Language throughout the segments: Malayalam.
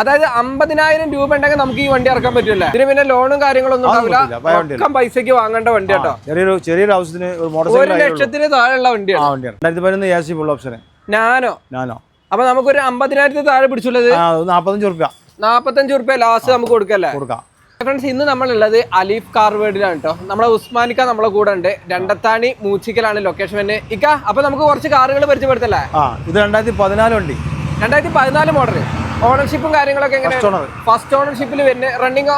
അതായത് 50,000 രൂപ ഉണ്ടെങ്കിൽ നമുക്ക് ഈ വണ്ടി ഇറക്കാൻ പറ്റില്ല. ഇതിന് പിന്നെ ലോണും കാര്യങ്ങളൊന്നും ഉണ്ടാവില്ല. പൈസക്ക് വാങ്ങേണ്ട വണ്ടി കേട്ടോ. ചെറിയൊരു ആവശ്യത്തിന് 1,00,000 താഴെയുള്ള വണ്ടിയാണ്. നാനോ. അപ്പൊ നമുക്കൊരു 50,000 താഴെ പിടിച്ചുള്ളത് 45 റുപ്യ ലാസ്റ്റ് നമുക്ക് കൊടുക്കല്ലേ. ഫ്രണ്ട്സ്, ഇന്ന് നമ്മളുള്ളത് അലീഫ് കാർ വേൾഡിലാണ് കേട്ടോ. നമ്മളെ ഉസ്മാനിക്ക നമ്മളെ കൂടെ ഉണ്ട്. രണ്ടത്താണി മൂച്ചിക്കലാണ് ലൊക്കേഷൻ തന്നെ. ഇക്ക, അപ്പൊ നമുക്ക് കുറച്ച് കാറുകൾ പരിചയപ്പെടുത്തല്ലേ? ഇത് 2014 വണ്ടി, 2014 മോഡൽ. ഓണർഷിപ്പും കാര്യങ്ങളൊക്കെ എങ്ങനെയാണ്? ഫസ്റ്റ് ഓണർഷിപ്പിൽ വരുന്നത്. റണ്ണിങ്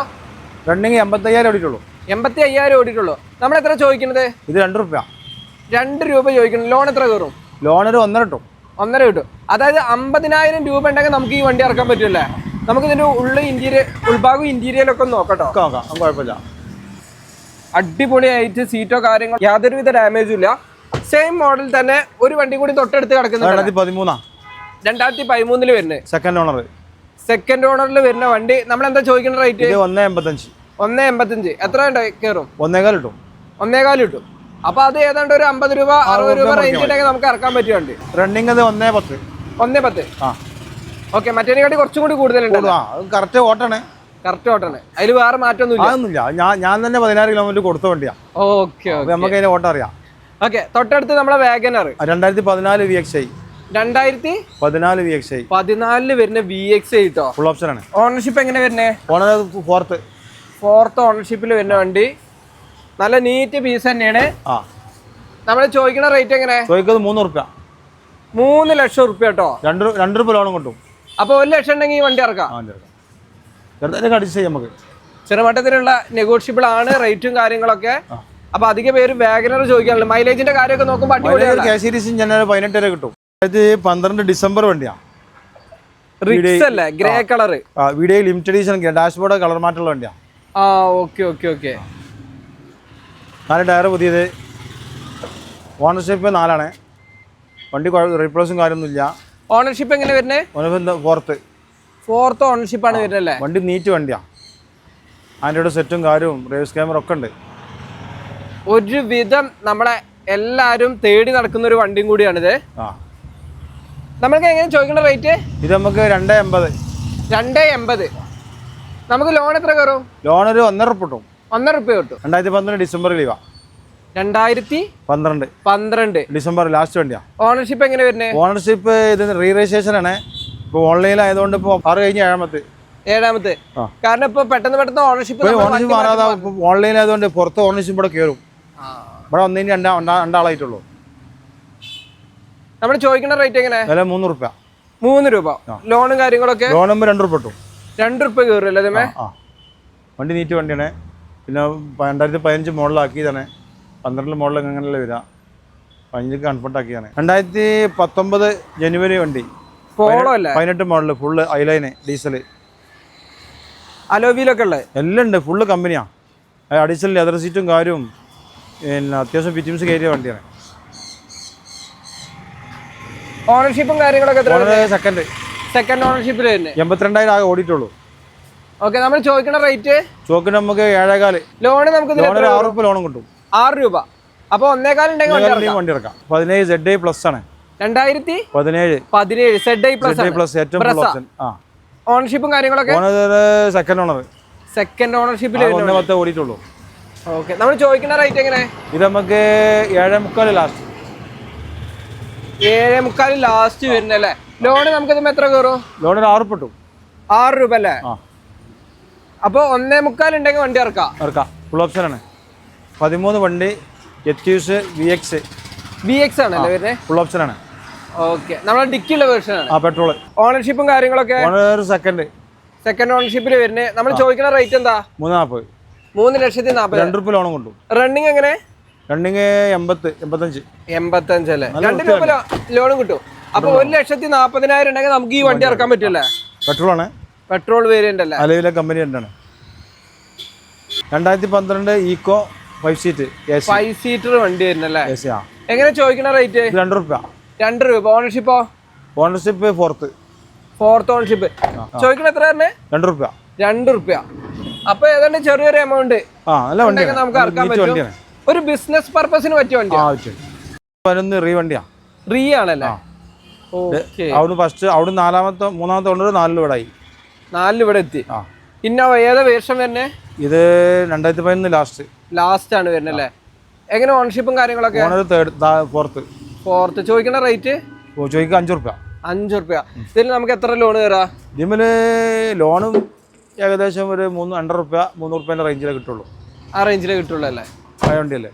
85,000 ഓടിയിട്ടുള്ളൂ. 85,000 ഓടിയിട്ടുള്ളൂ. നമ്മൾ എത്ര ചോദിക്കുന്നത്? ഇത് 2 രൂപ. 2 രൂപ ചോദിക്കണം. ലോൺ എത്ര കയറും? ലോൺ ഒരു 1.5 കിട്ടും. 1.5 കിട്ടും. അതായത് 50,000 രൂപ ഉണ്ടെങ്കിൽ നമുക്ക് ഈ വണ്ടി ഇറക്കാൻ പറ്റില്ലേ. നമുക്ക് ഇതിന്റെ ഉൾഭാഗം ഇന്റീരിയലൊക്കെ നോക്കട്ടോ. കുഴപ്പമില്ല. അടിപൊളിയായിട്ട് സീറ്റോ കാര്യങ്ങളോ യാതൊരുവിധ ഡാമേജും ഇല്ല. സെയിം മോഡൽ തന്നെ ഒരു വണ്ടി കൂടി തൊട്ടടുത്ത് കിടക്കുന്നുണ്ട്. 2013 വരുന്നത്. സെക്കൻഡ് ഓണറിൽ വരുന്ന വണ്ടി. നമ്മൾ എന്താ ചോദിക്കുന്ന റേറ്റ്? 1.85. എത്ര കയറും? 1.25 കിട്ടും. 1.25 കിട്ടും. അപ്പൊ അത് ഏതാണ്ട് ഒരു 50 രൂപ 60 രൂപ റേഞ്ച് ഉണ്ടെങ്കിൽ നമുക്ക് ഇറക്കാൻ പറ്റിയ വണ്ടി. റണ്ണിങ് 1.10. 1.10. ഓക്കെ, മറ്റേതിനെക്കാട്ടി കുറച്ചും കൂടി കൂടുതലുണ്ട്. കറക്റ്റ് ഓട്ടാണ്. അതിൽ വേറെ മാറ്റമൊന്നുമില്ല. ഞാൻ തന്നെ 16 കിലോമീറ്റർ കൊടുത്ത വണ്ടിയാ. ഓക്കെ, നമുക്ക് അതിന്റെ ഓട്ടം അറിയാം. ഓക്കെ, തൊട്ടടുത്ത് നമ്മളെ വാഗനർ 2014 VXi. 2014 വരുന്ന VXi കേട്ടോ. ഫുൾ ഓപ്ഷൻ ആണ്. ഓണർഷിപ്പ് എങ്ങനെ വരുന്നേ? ഫോർത്ത് ഓണർഷിപ്പിൽ വരുന്ന വണ്ടി. നല്ല നീറ്റ് പീസ് തന്നെയാണ്. നമ്മൾ ചോദിക്കുന്ന റേറ്റ് എങ്ങനെ? 3 റുപ്യ. 3 ലക്ഷം റുപ്യ കേട്ടോ. 2 രൂപ ലോണും കിട്ടും. അപ്പൊ 1 ലക്ഷം ഉണ്ടെങ്കിൽ ഈ വണ്ടി ഇറക്കാം. ചെറുമട്ടത്തിലുള്ള നെഗോഷ്യബിൾ ആണ് റേറ്റും കാര്യങ്ങളൊക്കെ. അപ്പൊ അധിക പേര് വാഗനർ ചോദിക്കാനുള്ളത്. മൈലേജിന്റെ കാര്യമൊക്കെ നോക്കുമ്പോൾ അടിപൊളിയാണ്. 18 കിട്ടും. 12 ഡിസംബർ വണ്ടിയാ. റിക്സ് അല്ലേ? Grey colour. Video limited edition dashboard colour മാറ്റുള്ള വണ്ടിയാ. ഓക്കെ. 4 ടയർ പുതിയത്. ഓണർഷിപ്പ് 4 വണ്ടി. റീപ്ലേസും കാര്യമൊന്നുമില്ല. ഓണർഷിപ്പ് എങ്ങനെ വരുന്നത്? ഫോർത്ത് ഓണർഷിപ്പ് ആണ് വരുന്നത്. വണ്ടി നീറ്റ് വണ്ടിയാ. ആൻഡ്രോയിഡ് സെറ്റും കാര്യവും റേസ് ക്യാമറ ഒക്കെ ഉണ്ട്. ഒരുവിധം നമ്മളെ എല്ലാരും തേടി നടക്കുന്ന ഒരു വണ്ടിയും കൂടിയാണിത്. നമുക്ക് എങ്ങനെ ചോദിക്കുന്ന റേറ്റ്? ഇത് നമുക്ക് 2.80. നമുക്ക് ലോൺ എത്ര കയറും? ലോൺ ഒരു 1.5 റുപ്യ കിട്ടും. 1.5 റുപ്യ കിട്ടും. 2012 ഡിസംബർ ലീവാ. 2012 ഡിസംബർ ലാസ്റ്റ് വണ്ടിയാ. ഓണർഷിപ്പ് എങ്ങനെ വരുന്നത്? ഓണർഷിപ്പ് ഇത് റീ രജിസ്ട്രേഷൻ ആണ്. ഇപ്പൊ ഓൺലൈനിൽ ആയതുകൊണ്ട് ഇപ്പൊ 6 കഴിഞ്ഞ് 7ാമത്തെ. കാരണം ഇപ്പൊ പെട്ടെന്ന് ഓണർഷിപ്പ് മാറാതെ ഓൺലൈൻ ആയതുകൊണ്ട് പുറത്ത് ഓണർഷിപ്പ് ഇവിടെ കയറും. ഇവിടെ 2 നമ്മൾ ചോദിക്കുന്ന റേറ്റ് എങ്ങനെ? 3 റുപ്യ. 3 രൂപ. ലോണും കാര്യങ്ങളൊക്കെ? ലോണും 2 റുപ്യ കിട്ടും. 2 റുപ്യ കയറില്ലേ? വണ്ടി നീറ്റ് വണ്ടിയാണ്. പിന്നെ 2015 മോഡലാക്കിയതാണ്. 12 മോഡൽ അങ്ങനെയല്ലേ വരിക. 15 കൺഫർട്ട് ആക്കിയാണ്. 2019 ജനുവരി വണ്ടി. 18 മോഡൽ ഫുള്ള് ഐലൈന് ഡീസൽ. അലോവിയിലൊക്കെ ഉള്ളത് എല്ലാം ഉണ്ട്. ഫുള്ള് കമ്പനിയാണ്. അഡീഷണൽ ലെതർ സീറ്റും കാര്യവും പിന്നെ അത്യാവശ്യം ഫിറ്റിംഗ്സ് കയറിയ വണ്ടിയാണ്. ഓണർഷിപ്പും കാര്യങ്ങളൊക്കെ സെക്കൻഡ് ഓണർഷിപ്പിൽ 82,000 ആകെ ഓടിയിട്ടുള്ളൂ. ഓക്കെ, നമ്മൾ ചോദിക്കുന്ന റേറ്റ്? ചോക്കിന് നമുക്ക് 7.25. ലോണ് നമുക്ക് 6 റുപ്യ ലോണും കിട്ടും. 6 രൂപ. അപ്പൊ 1.25 ഉണ്ടെങ്കിൽ വണ്ടി ഇറക്കാം. 17 ZI പ്ലസ് ആണ്. 2017 ZI പ്ലസ് ഏറ്റവും ഓപ്ഷൻ. ഓണർഷിപ്പും കാര്യങ്ങളൊക്കെ? സെക്കൻഡ് ഓണർഷിപ്പിൽ 1.10 ഓടിയിട്ടുള്ളൂ. ഓക്കെ, നമ്മൾ ചോദിക്കുന്ന റേറ്റ് എങ്ങനെ? ഇത് നമുക്ക് 7.25 ലാസ്റ്റ്. 7.25 ലാസ്റ്റ് വരുന്നല്ലേ. ലോണ് നമുക്ക് എത്ര കയറും? ലോൺ 6 റുപ്യ കിട്ടും. 6 രൂപ അല്ലേ? അപ്പൊ 1.25 ഉണ്ടെങ്കിൽ വണ്ടി ഇറക്കാം. ഫുൾ ഓപ്ഷൻ ആണ്. 13 വണ്ടി. എത്യൂസ് VX ആണല്ലേ വരുന്നത്? ഫുൾ ഓപ്ഷൻ ആണ്. ഓക്കെ, നമ്മളെ ഡിക്കിയുള്ള വേർഷൻ ആണ്. പെട്രോൾ. ഓണർഷിപ്പും കാര്യങ്ങളൊക്കെ? സെക്കൻഡ് ഓണർഷിപ്പിൽ വരുന്നത്. നമ്മൾ ചോദിക്കുന്ന റേറ്റ് എന്താ? 3.40. 3,40,000. 2 റുപ്യ ലോണും കൊണ്ടു. റണ്ണിങ് എങ്ങനെ? റണ്ണിങ് 85 അല്ലേ? 2 രൂപ ലോണും കിട്ടും. അപ്പൊ 1,40,000 ഉണ്ടെങ്കിൽ നമുക്ക് ഈ വണ്ടി ഇറക്കാൻ പറ്റില്ലേ? പെട്രോൾ ആണ്. പെട്രോൾ വേരിയന്റ് അല്ലേ? അലവിലെ കമ്പനി ആണ്. 2012 ഈക്കോ 5 സീറ്റർ വണ്ടി വരുന്നല്ലേ? എങ്ങനെ ചോദിക്കുന്ന റേറ്റ്? 2 റുപ്യ. 2 രൂപ. ഓണർഷിപ്പോ? Ownership fourth ownership. ചോദിക്കുന്ന എത്ര? 2 റുപ്യ. 2 റുപ്യ. അപ്പൊ ഏതാണ്ട് ചെറിയൊരു എമൗണ്ട് നമുക്ക് ഇറക്കാൻ പറ്റും. ഒരു ബിസിനസ് പർപ്പസിന് പറ്റിയ വണ്ടി. റീ ആണല്ലേ? അവിടുന്ന് ഫസ്റ്റ് അവിടുന്ന് 3ാമത്തെ ഓണർ 4 വീടായി. 4 ഇവിടെ എത്തി. ഇന്നോവ ഏതാ വേർഷൻ വരുന്നേ? ഇത് 2011 ലാസ്റ്റ് ആണ് വരുന്നത് അല്ലേ? എങ്ങനെ ഓണർഷിപ്പും കാര്യങ്ങളൊക്കെ? ഫോർത്ത്. ചോദിക്കുന്ന റേറ്റ് ചോദിക്കുക 5 റുപ്യ. 5 റുപ്യ. ഇതിൽ നമുക്ക് എത്ര ലോൺ കയറാം? ഇതിന് ലോണും ഏകദേശം ഒരു 300 റുപ്യ 300 റുപ്യേൻ്റെ റേഞ്ചിലേ കിട്ടുള്ളൂ. ആ റേഞ്ചിലേ കിട്ടുള്ളൂ അല്ലേ? പഴയ വണ്ടിയല്ലേ.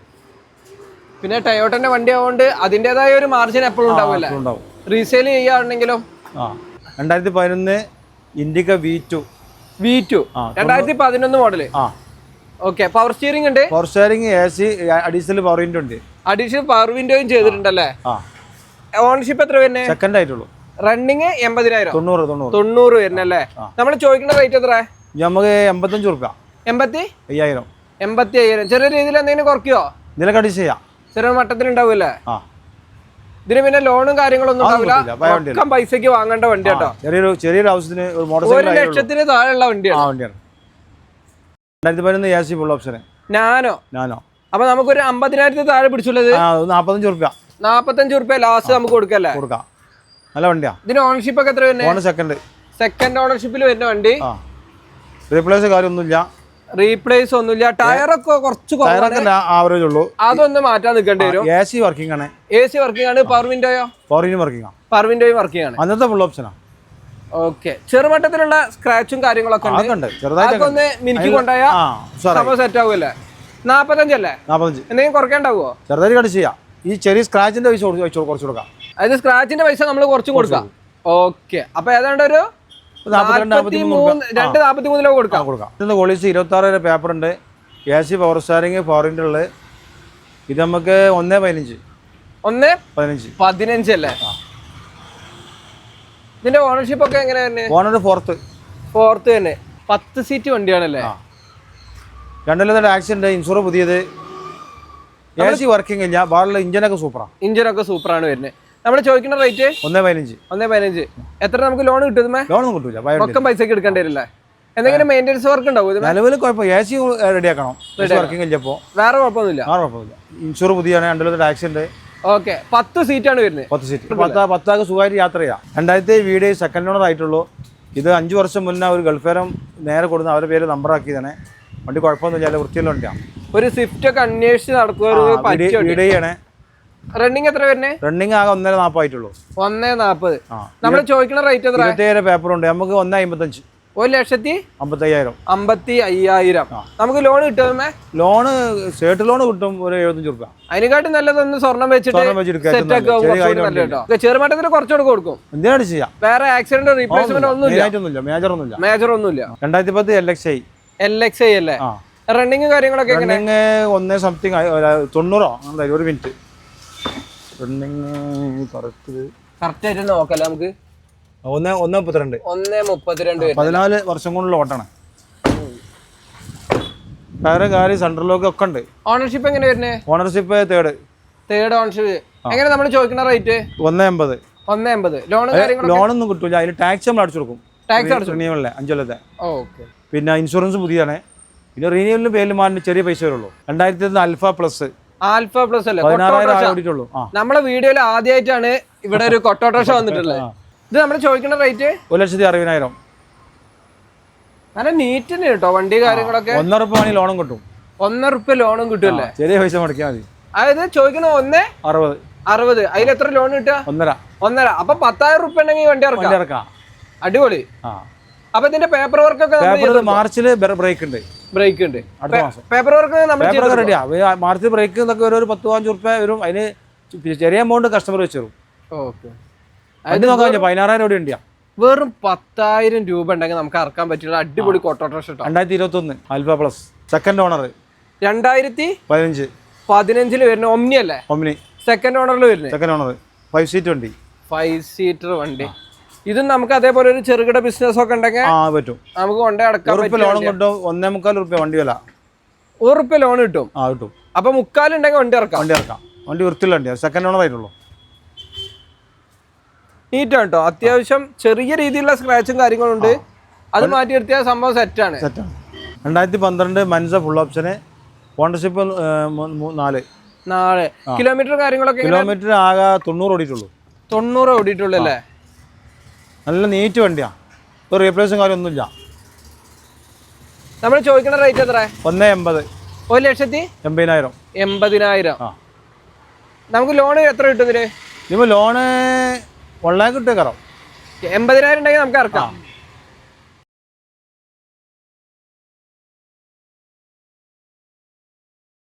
പിന്നെ ടൊയോട്ടന്റെ വണ്ടി ആയതുകൊണ്ട് അതിൻ്റെതായ ഒരു മാർജിൻ എപ്പോഴും ഉണ്ടാവില്ല. റീസെയിൽ ചെയ്യുകയാണെങ്കിലോ? 2011 Indica V2 2011 model. Okay. Power steering ഉണ്ട്. Power steering, AC, additional power window ഉണ്ട്. അഡീഷണൽ പവർ വിൻഡോയും ചെയ്തിട്ടുണ്ടല്ലേ? ഓണർഷിപ്പ് എത്ര വരുന്നേ? സെക്കൻഡ് ആയിട്ടുള്ളൂ. റണ്ണിങ് 80,000. 90 വരുന്നല്ലേ? നമ്മൾ ചോദിക്കുന്ന റേറ്റ് എത്ര? നമുക്ക് 85 റുപ്യ. 85,000. ചെറിയ രീതിയിൽ എന്തെങ്കിലും കുറയ്ക്കോ? ഇതിലൊക്കെ അഡീസ് ചെയ്യാം. ചെറിയ മട്ടത്തിൽ ഉണ്ടാവില്ലേ? ഇതിന് പിന്നെ ലോണും കാര്യങ്ങളൊന്നും ഉണ്ടാവില്ല. പൈസക്ക് വാങ്ങേണ്ട വണ്ടി കേട്ടോ. ചെറിയൊരു ആവശ്യത്തിന് 1 ലക്ഷത്തിന് താഴെയുള്ള വണ്ടിയാണ്. 2011 AC ഫുൾ ഓപ്ഷൻ നാനോ. അപ്പൊ നമുക്കൊരു 50,000 താഴെ പിടിച്ചുള്ളത് 45 റുപ്യ. 45 റുപ്യ ലാസ്റ്റ് നമുക്ക് കൊടുക്കല്ലേ? കൊടുക്കാം. നല്ല വണ്ടിയാ. ഇതിന് ഓണർഷിപ്പ് ഒക്കെ എത്ര വരുന്നത്? സെക്കൻഡ് ഓണർഷിപ്പിൽ വരുന്ന വണ്ടി. റീപ്ലേസ് ഒന്നുമില്ല. ടയറൊക്കെ കുറച്ച് ആവറേജ് ഉള്ളൂ. അതൊന്ന് മാറ്റാൻ നിൽക്കേണ്ടി വരും. AC വർക്കിംഗ് ആണ്. പവർ വിൻഡോയോ? പവർ വിൻഡോയും വർക്കിംഗ് ആണ്. അന്നത്തെ ഫുൾ ഓപ്ഷനാ. ഓക്കെ. ചെറുമട്ടത്തിലുള്ള സ്ക്രാച്ചും കാര്യങ്ങളൊക്കെ ഒന്ന് മിനിക്ക് കൊണ്ടുപോയാൽ സെറ്റ് ആവുമല്ലേ? 45 അല്ലേ? എന്തെങ്കിലും കുറയ്ക്കാണ്ടാവോ? ചെറുതായിട്ട് കട്ട് ചെയ്യാം. ഈ ചെറിയ സ്ക്രാച്ചിന്റെ പൈസ കുറച്ച് കൊടുക്കാം. അതായത് സ്ക്രാച്ചിന്റെ പൈസ നമ്മൾ കുറച്ചും കൊടുക്കാം. ഓക്കെ. അപ്പൊ ഏതാണ്ട് ഒരു 243 കൊടുക്കാം. പോളിസി 26 പേപ്പർ ഉണ്ട്. AC power steering, power window ഉള്ളത്. ഇത് നമുക്ക് 1.15 അല്ലേ? ഇതിന്റെ ഓണർഷിപ്പ് ഒക്കെ എങ്ങനെയാണ്? ഓണർ ഫോർത്ത് തന്നെ. 10 സീറ്റ് വണ്ടിയാണല്ലേ? 2 ആക്സിഡന്റ്, ഇൻഷുറൻസ് പുതിയത്. AC വർക്കിംഗ് ഇല്ല. ബാറിലെ ഇഞ്ചിനൊക്കെ സൂപ്പറാണ് വരുന്നത്. നമ്മൾ ചോദിക്കുന്ന റേറ്റ് 1.15. എത്ര നമുക്ക് ലോൺ കിട്ടും? ലോണൊന്നും കിട്ടില്ല. മൊത്തം പൈസക്ക് എടുക്കേണ്ടി വരില്ലേ? എന്തെങ്കിലും മെയിൻ്റെനൻസ് വർക്ക് ഉണ്ടാവും? നിലവിൽ കുഴപ്പമില്ല. AC റെഡിയാക്കണം. വർക്കിംഗ് ഇല്ലപ്പോൾ വേറെ കുഴപ്പമൊന്നുമില്ല. ഇൻഷുറൻസ് പുതിയാണ്. 2 ആക്സിഡന്റ്. ഓക്കെ. 10 സീറ്റാണ് വരുന്നത്. 10 സീറ്റ്. 10 സുഖമായിട്ട് യാത്ര ചെയ്യാം. 2000 വീട് സെക്കൻഡ് ഓണർ ആയിട്ടുള്ളൂ. ഇത് 5 വർഷം മുന്നേ ഒരു ഗൾഫേരം നേരെ കൊടുന്ന് അവരുടെ പേര് നമ്പറാക്കിയതാണ്. വണ്ടി കുഴപ്പമൊന്നുമില്ല. വൃത്തിയുള്ള വണ്ടിയാണ്. ഒരു സ്വിഫ്റ്റ് ഒക്കെ അന്വേഷിച്ച് നടക്കുക. റണ്ണിങ് എത്ര വരുന്നത്? റണ്ണിങ് ആകെ 1.40 ആയിട്ടുള്ളൂ. 1.40. നമ്മൾ ചോദിക്കുന്ന റേറ്റ് എത്ര? 27 പേപ്പർ ഉണ്ട്. നമുക്ക് 1.55. 1,55,000. നമുക്ക് ലോൺ കിട്ടുമേ? ലോണ് സ്റ്റേറ്റ് ലോൺ കിട്ടും. ഒരു 75 രൂപ. അതിനെക്കാട്ടും നല്ലതൊന്ന് സ്വർണം വെച്ചിട്ട് ചെറുമട്ടത്തിൽ കുറച്ചുകൂടെ കൊടുക്കും. എന്തിനാണ് ചെയ്യാം? വേറെ ആക്സിഡന്റ് റീപ്ലേസ്മെന്റ് ഒന്നുമില്ല. മേജർ ഒന്നുമില്ല. 2010 LXI അല്ലേ? റണ്ണിങ് കാര്യങ്ങളൊക്കെ 1 സംതിങ് 90 ഒരു മിനിറ്റ്. റണ്ണിങ് കറക്റ്റ് ആയിട്ട് നോക്കല്ലേ നമുക്ക്? 1.32. 14 വർഷം കൊണ്ടുള്ള ഓട്ടാണ്. വേറെ കാര്യം സെൻട്രൽ ലോക്ക് ഒക്കെ ഉണ്ട്. ഓണർഷിപ്പ് എങ്ങനെ വരുന്നത്? Ownership third ownership. എങ്ങനെ നമ്മൾ ചോദിക്കുന്ന റേറ്റ്? 1.80. ലോണൊന്നും കിട്ടൂല. അതിന് ടാക്സ് നമ്മൾ അടിച്ചു കൊടുക്കും. റിന്യൂവലിലെ 5 കൊല്ലത്തെ. പിന്നെ ഇൻഷുറൻസ് പുതിയതാണ്. പിന്നെ റിന്യൂവലിന് പേരിൽ മാറിന് ചെറിയ പൈസ വരുള്ളൂ. 2011 ആൽഫ പ്ലസ് അല്ലേ? 16,000 ഓടിയിട്ടുള്ളൂ. നമ്മളെ വീഡിയോയിൽ ആദ്യമായിട്ടാണ് ഇവിടെ ഒരു കൊട്ടോട്ടോ വന്നിട്ടുള്ളത്. ഇത് നമ്മൾ ചോദിക്കുന്ന റേറ്റ് 1,60,000. നല്ല നീറ്റ് തന്നെ കേട്ടോ വണ്ടി കാര്യങ്ങളൊക്കെ. 1 റുപ്യ ലോണും കിട്ടും. 1 റുപ്യ ലോണും കിട്ടുമല്ലേ? ചെറിയ പൈസ മുടക്കിയാൽ മതി. അതായത് ചോദിക്കുന്ന 1.60. അതിൽ എത്ര ലോൺ കിട്ടുക? 1.5. അപ്പൊ 10,000 റുപ്യ ഉണ്ടെങ്കിൽ വണ്ടി ഇറക്കാം. അടിപൊളി. അപ്പൊ ഇതിന്റെ പേപ്പർ വർക്ക് ഒക്കെ മാർച്ചിൽ ബ്രേക്ക് ഉണ്ട്. അടുത്ത മാസം പേപ്പർ വർക്ക് റെഡിയാ. മാർച്ചിൽ ബ്രേക്ക് എന്നൊക്കെ ഒരു 10-15 റുപ്യ വരും. അതിന് ചെറിയ എമൗണ്ട് കസ്റ്റമർ വെച്ച് തരും. അത് നോക്കാൻ 16,000 രൂപ ഉണ്ട്. വെറും 10,000 രൂപ ഉണ്ടെങ്കിൽ നമുക്ക് ഇറക്കാൻ പറ്റില്ല. അടിപൊളി കൊട്ടോട്ടോ. 2021 ആൽഫ പ്ലസ് സെക്കൻഡ് ഓണർ. 2015 വരുന്ന ഒമ്നി അല്ലേ? സെക്കൻഡ് ഓണറിൽ വരുന്നത്. 5 സീറ്റ് വണ്ടി. 5 സീറ്റർ വണ്ടി. ഇതും നമുക്ക് അതേപോലെ ഒരു ചെറുകിട ബിസിനസ് ഒക്കെ ഉണ്ടെങ്കിൽ പറ്റും. നമുക്ക് കൊണ്ടേ അടക്കാം. ലോൺ കിട്ടും. 1.25 റുപ്യ വണ്ടി വില. 1 റുപ്യ ലോൺ കിട്ടും. അപ്പൊ 3/4 ഉണ്ടെങ്കിൽ വണ്ടി ഇറക്കാം. വണ്ടി വൃത്തിയുള്ള വണ്ടിയാണ്. സെക്കൻഡ് ഓണർ ആയിട്ടുള്ളൂ. നീറ്റാണ് കേട്ടോ. അത്യാവശ്യം ചെറിയ രീതിയിലുള്ള സ്ക്രാച്ചും കാര്യങ്ങളുണ്ട്. അത് മാറ്റി നിർത്തിയാൽ സംഭവം സെറ്റാണ്. 2012 മൻസ ഫുൾ ഓപ്ഷന്. ഓണർഷിപ്പ് 4. കിലോമീറ്റർ കാര്യങ്ങളൊക്കെ കിലോമീറ്റർ ആകെ 90 ഓടിയിട്ടുള്ളൂ. 90 ഓടിയിട്ടുള്ളൂ അല്ലേ? നല്ല നീറ്റ് വണ്ടിയാണ്. ഒരു റീപ്ലേസും കാര്യമൊന്നുമില്ല. നമ്മൾ ചോദിക്കുന്ന റേറ്റ് എത്ര? 1,80,000. 1,80,000. നമുക്ക് ലോണ് എത്ര കിട്ടും ഇതിന്? ലോണ് 1 lakh കിട്ടും. 80,000 ഉണ്ടെങ്കിൽ നമുക്ക് ഇറക്കാം.